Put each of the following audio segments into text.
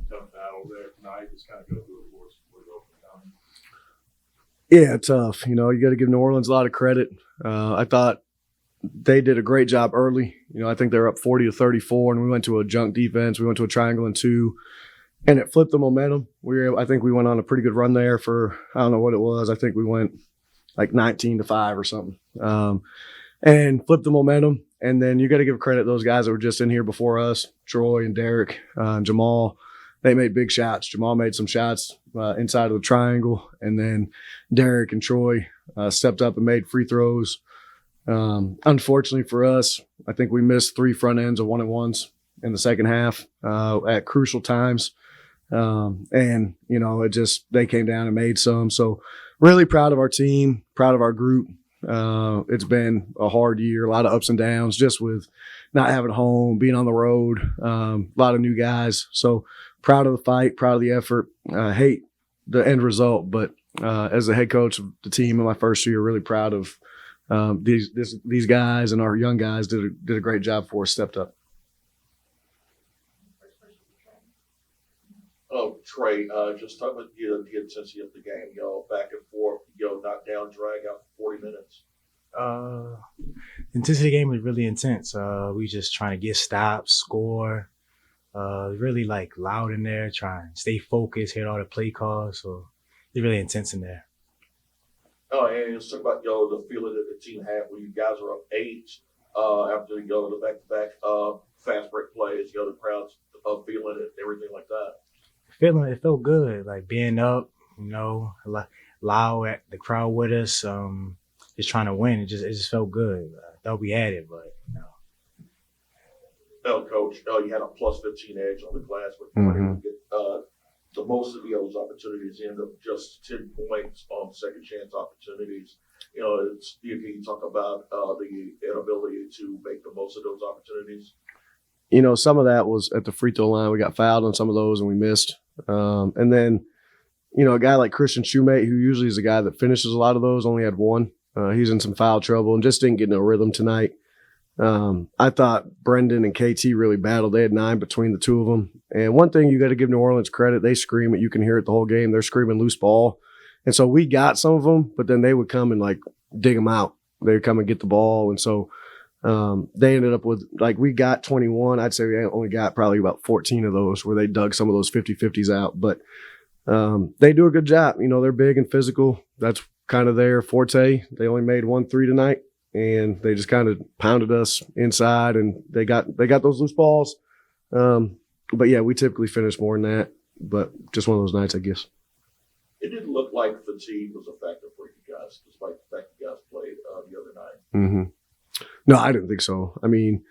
tough battle there tonight. Just kind of go through it for us before we go for the Yeah, tough. You got to give New Orleans a lot of credit. I thought they did a great job early. I think they were up 40-34, and we went to a junk defense. We went to a triangle and two, and it flipped the momentum. I think we went on a pretty good run there for, I don't know what it was. I think we went like 19-5 or something, and flipped the momentum. And then you got to give credit to those guys that were just in here before us, Troy and Derek, and Jamal. They made big shots. Jamal made some shots inside of the triangle, and then Derek and Troy stepped up and made free throws. Unfortunately for us, I think we missed 3 front ends of 1-and-1s in the second half at crucial times. And they came down and made some. So really proud of our team, proud of our group. It's been a hard year, a lot of ups and downs, just with not having home, being on the road, a lot of new guys. So proud of the fight, proud of the effort. Hate the end result, but as the head coach of the team in my first year, really proud of these guys, and our young guys did a great job for us, stepped up. Oh, Trey, just talk about the intensity of the game, back and forth, knock down, drag out for 40 minutes. Intensity of the game was really intense. We just trying to get stops, score, really like loud in there, trying to stay focused, hit all the play calls. So it's really intense in there. Oh, and let's talk about, the feeling that the team had when you guys are up 8 after, the back-to-back fast break plays, the crowd's feeling it, everything like that. It felt good, like being up, loud at the crowd with us, just trying to win. It just felt good. I thought we had it, but Well, Coach, you had a plus 15 edge on the glass, but you weren't able to get the most of those opportunities. You end up just 10 points on second chance opportunities. Can you talk about the inability to make the most of those opportunities? Some of that was at the free throw line. We got fouled on some of those and we missed. And then, a guy like Christian Shoemate, who usually is a guy that finishes a lot of those, only had 1. He's in some foul trouble and just didn't get no rhythm tonight. I thought Brendan and KT really battled. They had 9 between the two of them. And one thing you got to give New Orleans credit, they scream it. You can hear it the whole game. They're screaming loose ball. And so we got some of them, but then they would come and dig them out. They would come and get the ball. And so they ended up with, we got 21. I'd say we only got probably about 14 of those where they dug some of those 50-50s out. But they do a good job. They're big and physical. That's kind of their forte. They only made 1 3 tonight, and they just kind of pounded us inside, and they got those loose balls. But, yeah, we typically finish more than that, but just one of those nights, I guess. It didn't look like fatigue was a factor for you guys, despite the fact you guys played the other night. Mm-hmm. No, I didn't think so. I mean,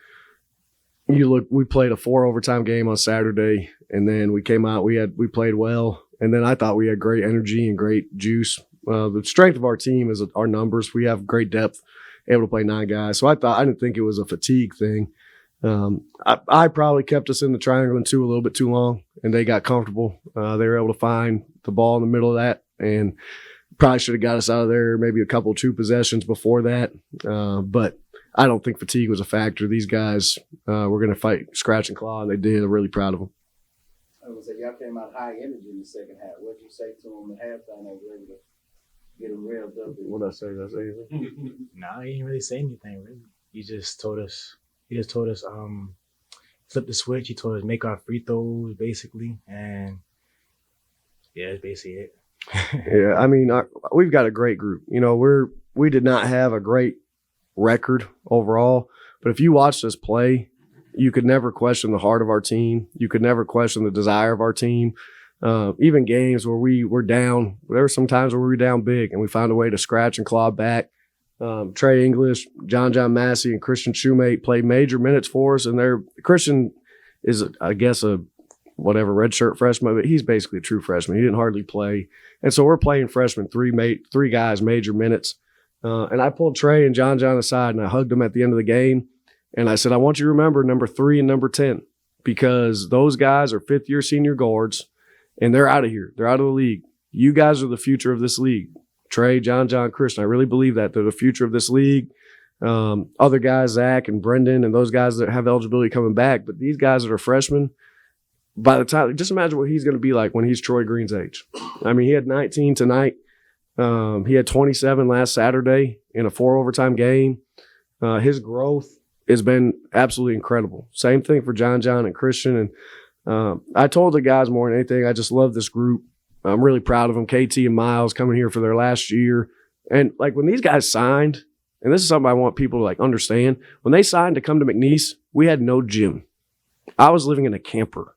we played a 4 overtime game on Saturday, and then we came out, we played well, and then I thought we had great energy and great juice. The strength of our team is our numbers. We have great depth, able to play 9 guys. So I didn't think it was a fatigue thing. I probably kept us in the triangle and 2 a little bit too long, and they got comfortable. They were able to find the ball in the middle of that, and probably should have got us out of there maybe a couple 2 possessions before that. But I don't think fatigue was a factor. These guys were going to fight scratch and claw, and they did. I'm really proud of them. I was say y'all came out high energy in the second half. What did you say to them at halftime that were able to get them revved up? What did I say? Did I say anything? No, he didn't really say anything, really. He just told us, flip the switch. He told us make our free throws, basically. And, yeah, that's basically it. Yeah, I mean, we've got a great group. We did not have a great record overall, but if you watched us play, you could never question the heart of our team. You could never question the desire of our team. Even games where we were down, there were some times where we were down big and we found a way to scratch and claw back. Trey English, John Massey, and Christian Shoemate played major minutes for us, and Christian is, I guess, a redshirt freshman, but he's basically a true freshman. He didn't hardly play. And so we're playing freshmen, 3 guys, major minutes. And I pulled Trey and John aside, and I hugged them at the end of the game. And I said, I want you to remember number 3 and number 10, because those guys are 5th-year senior guards, and they're out of here. They're out of the league. You guys are the future of this league. Trey, John, Christian. I really believe that. They're the future of this league. Other guys, Zach and Brendan, and those guys that have eligibility coming back. But these guys that are freshmen, by the time, just imagine what he's going to be like when he's Troy Green's age. I mean, he had 19 tonight. He had 27 last Saturday in a 4 overtime game. His growth has been absolutely incredible. Same thing for John and Christian. And I told the guys more than anything, I just love this group. I'm really proud of them. KT and Miles coming here for their last year. And like when these guys signed, and this is something I want people to like understand, when they signed to come to McNeese, we had no gym. I was living in a camper.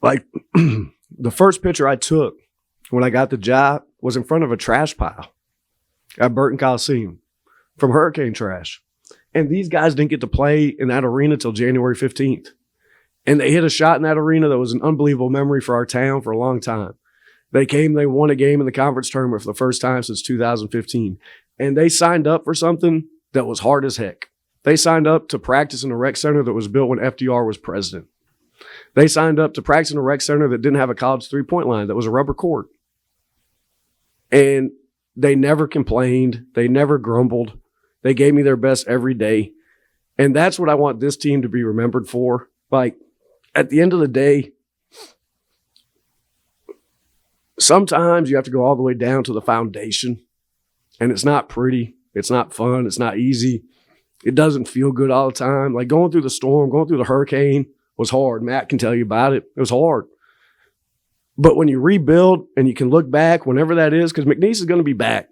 Like the first picture I took when I got the job was in front of a trash pile at Burton Coliseum from hurricane trash. And these guys didn't get to play in that arena till January 15th. And they hit a shot in that arena that was an unbelievable memory for our town for a long time. They came, they won a game in the conference tournament for the first time since 2015. And they signed up for something that was hard as heck. They signed up to practice in a rec center that was built when FDR was president. They signed up to practice in a rec center that didn't have a college three-point line, that was a rubber court. And they never complained. They never grumbled. They gave me their best every day. And that's what I want this team to be remembered for. Like, at the end of the day, sometimes you have to go all the way down to the foundation. And it's not pretty. It's not fun. It's not easy. It doesn't feel good all the time. Like going through the storm, going through the hurricane was hard. Matt can tell you about it. It was hard. But when you rebuild and you can look back, whenever that is, because McNeese is going to be back.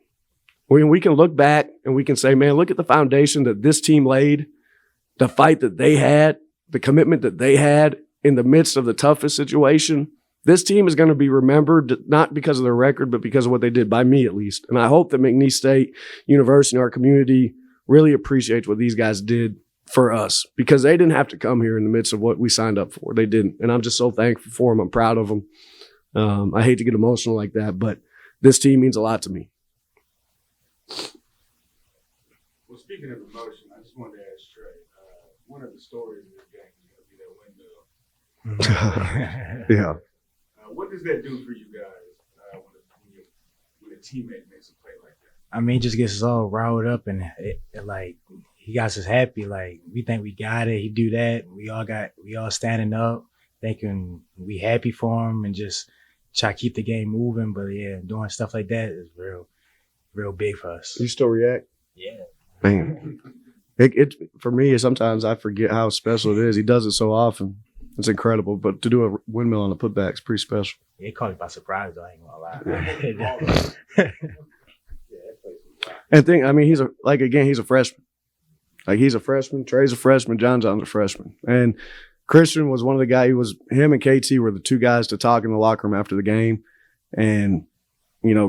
When we can look back and we can say, man, look at the foundation that this team laid, the fight that they had, the commitment that they had in the midst of the toughest situation. This team is going to be remembered not because of their record, but because of what they did, by me at least. And I hope that McNeese State University, our community, really appreciates what these guys did for us, because they didn't have to come here in the midst of what we signed up for. They didn't. And I'm just so thankful for them. I'm proud of them. I hate to get emotional like that, but this team means a lot to me. Well, speaking of emotion, I just wanted to ask Trey, one of the stories of this game is going to be that windmill. Yeah. What does that do for you guys when a teammate makes a play like that? I mean, it just gets us all riled up, and like he got us happy. Like we think we got it. He do that. We all standing up, thinking we happy for him, and just try to keep the game moving. But yeah, doing stuff like that is real big for us. You still react? Yeah. Man. It for me, sometimes I forget how special it is. He does it so often. It's incredible. But to do a windmill on a putback is pretty special. It caught me by surprise, though. I ain't gonna lie. And he's a freshman. Like, he's a freshman. Trey's a freshman. John's a freshman. And Christian was one of the guys. Him and KT were the two guys to talk in the locker room after the game. And,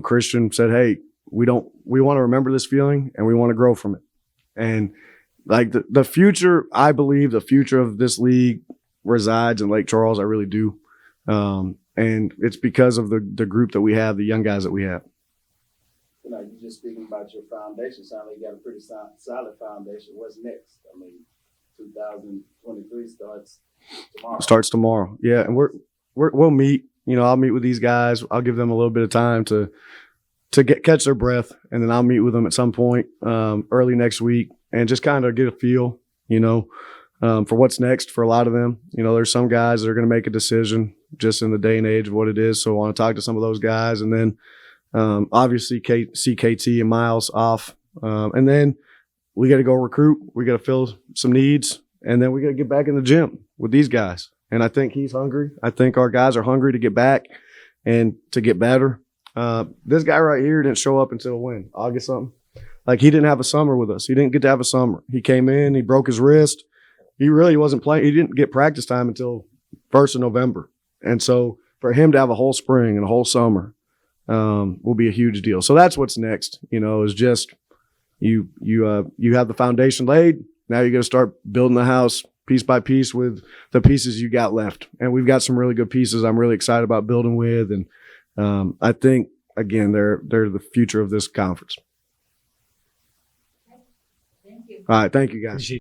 Christian said, hey, we want to remember this feeling and we want to grow from it. And like the future, I believe the future of this league resides in Lake Charles. I really do. And it's because of the group that we have, the young guys that we have. You're just speaking about your foundation. Sounds like you got a pretty solid foundation. What's next? 2023 starts tomorrow. Starts tomorrow. Yeah, and we'll meet. I'll meet with these guys. I'll give them a little bit of time to catch their breath, and then I'll meet with them at some point early next week and just kind of get a feel, for what's next for a lot of them. There's some guys that are going to make a decision just in the day and age of what it is. So I want to talk to some of those guys, and then obviously see KT and Miles off. And then we got to go recruit. We got to fill some needs, and then we got to get back in the gym with these guys. And I think he's hungry. I think our guys are hungry to get back and to get better. This guy right here didn't show up until when? August something? Like, he didn't have a summer with us. He didn't get to have a summer. He came in, he broke his wrist. He really wasn't playing. He didn't get practice time until 1st of November. And so for him to have a whole spring and a whole summer will be a huge deal. So that's what's next, is just you have the foundation laid. Now you got to start building the house piece by piece with the pieces you got left. And we've got some really good pieces I'm really excited about building with. And I think, again, they're the future of this conference. Thank you. All right. Thank you, guys.